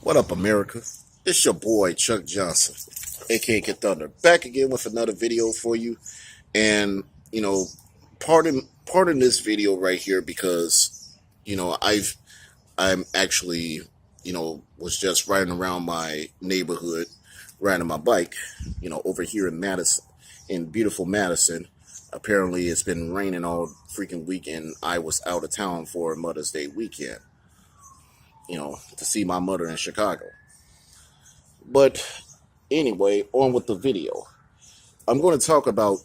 What up, America? It's your boy, Chuck Johnson, a.k.a. Thunder, back again with another video for you. And, pardon this video right here because, I'm actually, was just riding around my neighborhood, riding my bike, over here in Madison, in beautiful Madison. Apparently, it's been raining all freaking week, and I was out of town for Mother's Day weekend, to see my mother in Chicago. But anyway, on with the video. I'm going to talk about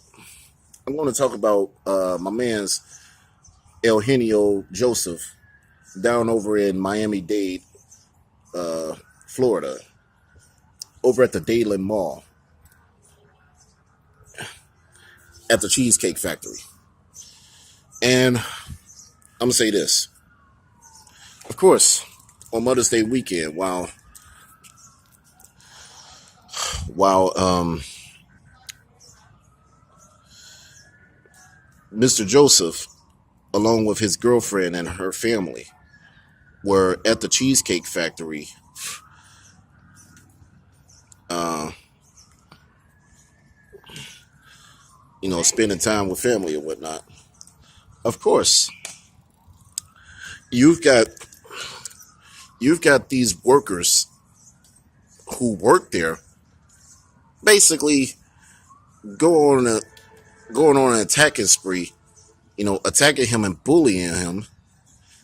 my man's Eugenio Joseph down over in Miami-Dade, Florida, over at the Dadeland Mall at the Cheesecake Factory. And I'm gonna say this. Of course, on Mother's Day weekend, while Mr. Joseph, along with his girlfriend and her family, were at the Cheesecake Factory, spending time with family and whatnot. Of course, you've got these workers who work there basically going on an attacking spree, attacking him and bullying him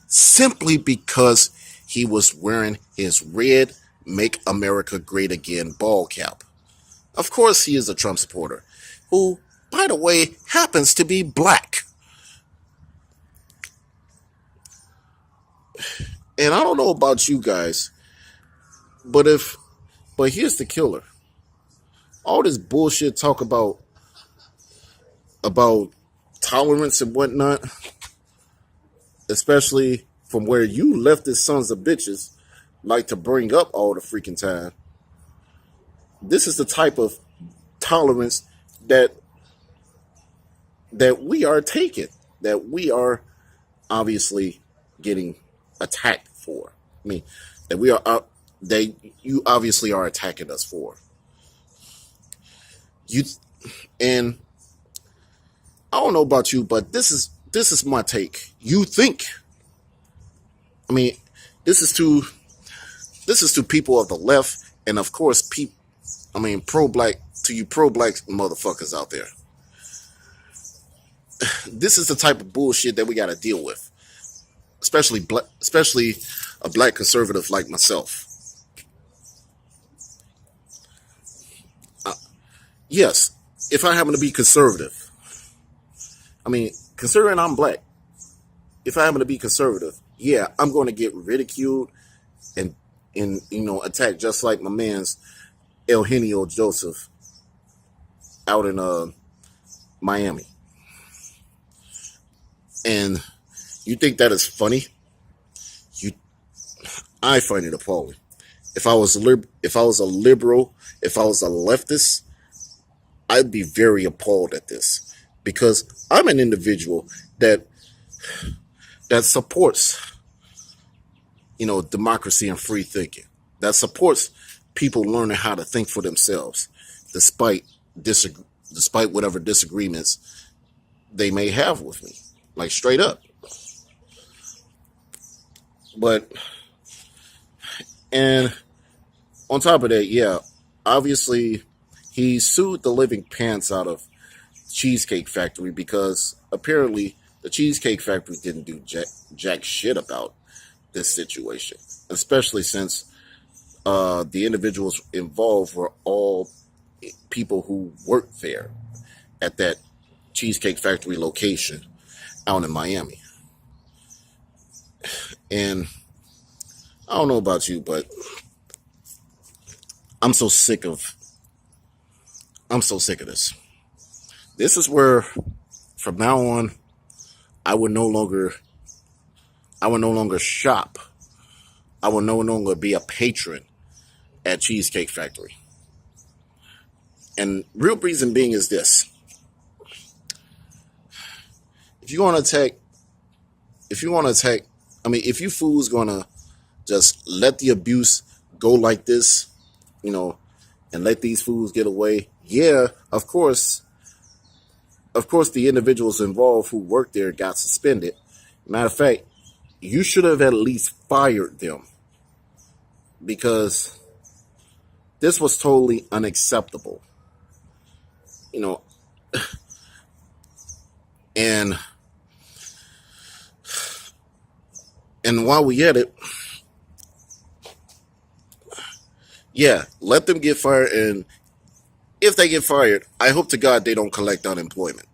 simply because he was wearing his red "Make America Great Again" ball cap. Of course, he is a Trump supporter who, by the way, happens to be black. And I don't know about you guys, but here's the killer. All this bullshit talk about tolerance and whatnot, especially from where you leftist sons of bitches like to bring up all the freaking time. This is the type of tolerance that we are taking, that we are obviously getting attacked for. I mean, that you obviously are attacking us for. And I don't know about you, but this is my take. You think, this is to people of the left, and of course, pro-black, to you pro-black motherfuckers out there. This is the type of bullshit that we got to deal with, especially a black conservative like myself. Yes, if I happen to be conservative, considering I'm black, if I happen to be conservative, yeah, I'm going to get ridiculed and attacked just like my man's Eugenio Joseph out in Miami. And you think that is funny? I find it appalling. If I was a liberal, if I was a leftist, I'd be very appalled at this, because I'm an individual that supports, democracy and free thinking, that supports people learning how to think for themselves, despite whatever disagreements they may have with me, like straight up. And on top of that, yeah, obviously he sued the living pants out of Cheesecake Factory because apparently the Cheesecake Factory didn't do jack shit about this situation, especially since the individuals involved were all people who worked there at that Cheesecake Factory location out in Miami. And I don't know about you, but I'm so sick of this. This is where, from now on, I would no longer shop. I would no longer be a patron at Cheesecake Factory. And real reason being is this. If you want to attack, if you fools gonna just let the abuse go like this, you know, and let these fools get away. Yeah, of course, the individuals involved who worked there got suspended. Matter of fact, you should have at least fired them because this was totally unacceptable. You know, and while we at it, yeah, let them get fired. And if they get fired, I hope to God they don't collect unemployment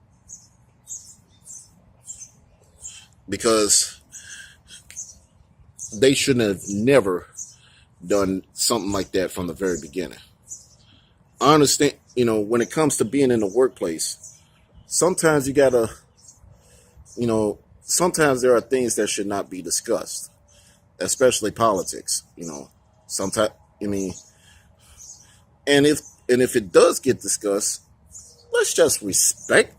because they shouldn't have never done something like that from the very beginning. I understand, when it comes to being in the workplace, sometimes you gotta, sometimes there are things that should not be discussed, especially politics. Sometimes, I mean, and if it does get discussed, let's just respect,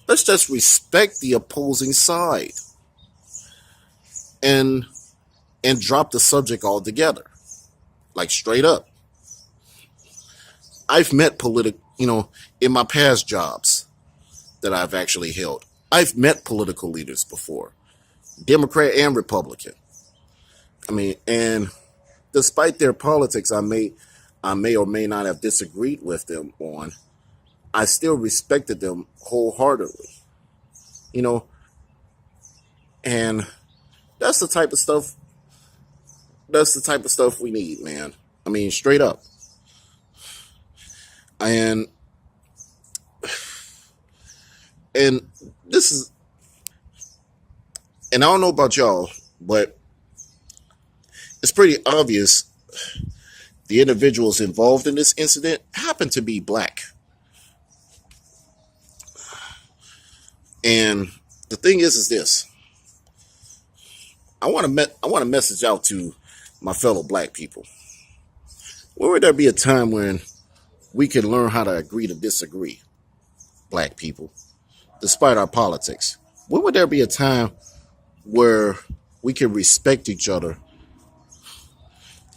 let's just respect the opposing side and drop the subject altogether, like straight up. I've met in my past jobs that I've actually held. I've met political leaders before, Democrat and Republican. I mean, and despite their politics, I may or may not have disagreed with them on. I still respected them wholeheartedly, you know, and that's the type of stuff. That's the type of stuff we need, man. I mean, straight up. And and this is, and I don't know about y'all, but it's pretty obvious the individuals involved in this incident happen to be black. And the thing is this: I want to message out to my fellow black people. Where would there be a time when we can learn how to agree to disagree, black people, despite our politics? When would there be a time where we can respect each other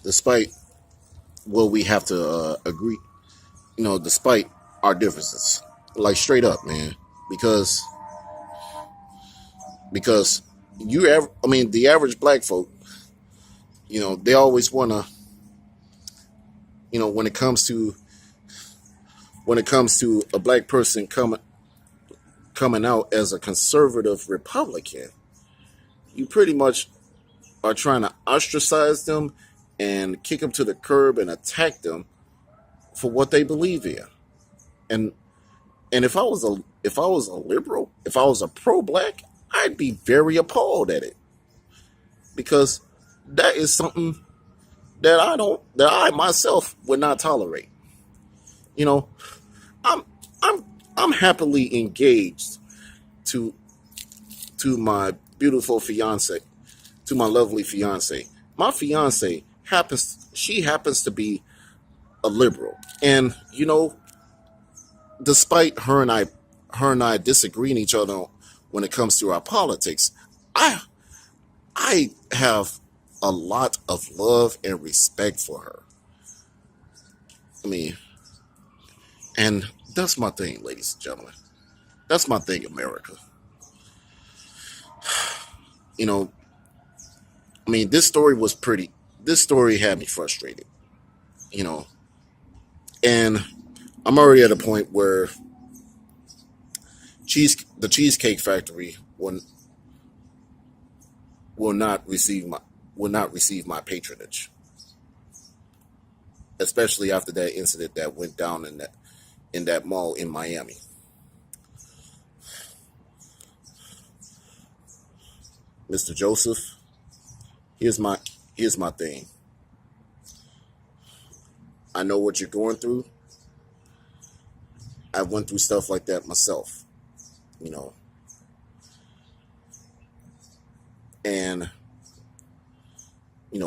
despite what we have to agree, despite our differences? Like straight up, man. Because because the average black folk, they always want to, when it comes to a black person coming out as a conservative Republican, you pretty much are trying to ostracize them and kick them to the curb and attack them for what they believe in. And if I was a liberal, if I was a pro-black, I'd be very appalled at it because that is something that I myself would not tolerate. You know, I'm I'm I'm happily engaged to my beautiful fiance, to my lovely fiance. My fiance happens to be a liberal. And despite her and I disagreeing each other when it comes to our politics, I I have a lot of love and respect for her. I mean, and that's my thing, ladies and gentlemen. That's my thing, America. You know, this story was pretty. This story had me frustrated. You know, and I'm already at a point where the Cheesecake Factory will not receive my patronage, especially after that incident that went down in that mall in Miami. Mr. Joseph, here's my thing. I know what you're going through. I went through stuff like that myself, you know. And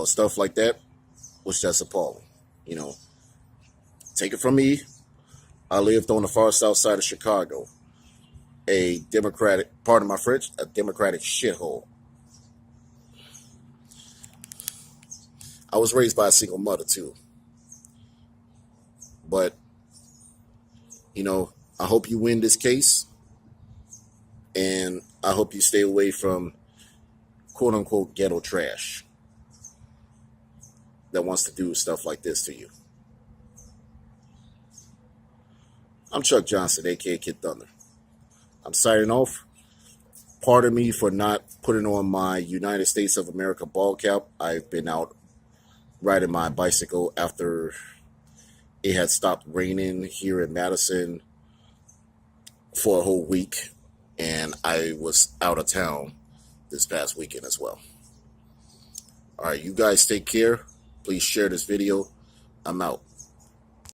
stuff like that was just appalling. You know, take it from me. I lived on the far south side of Chicago, a Democratic, pardon my French, a Democratic shithole. I was raised by a single mother too. But, you know, I hope you win this case, and I hope you stay away from quote unquote ghetto trash that wants to do stuff like this to you. I'm Chuck Johnson, a.k.a. Kid Thunder. I'm signing off. Pardon me for not putting on my United States of America ball cap. I've been out riding my bicycle after it had stopped raining here in Madison for a whole week, and I was out of town this past weekend as well. All right, you guys take care. Please share this video. I'm out.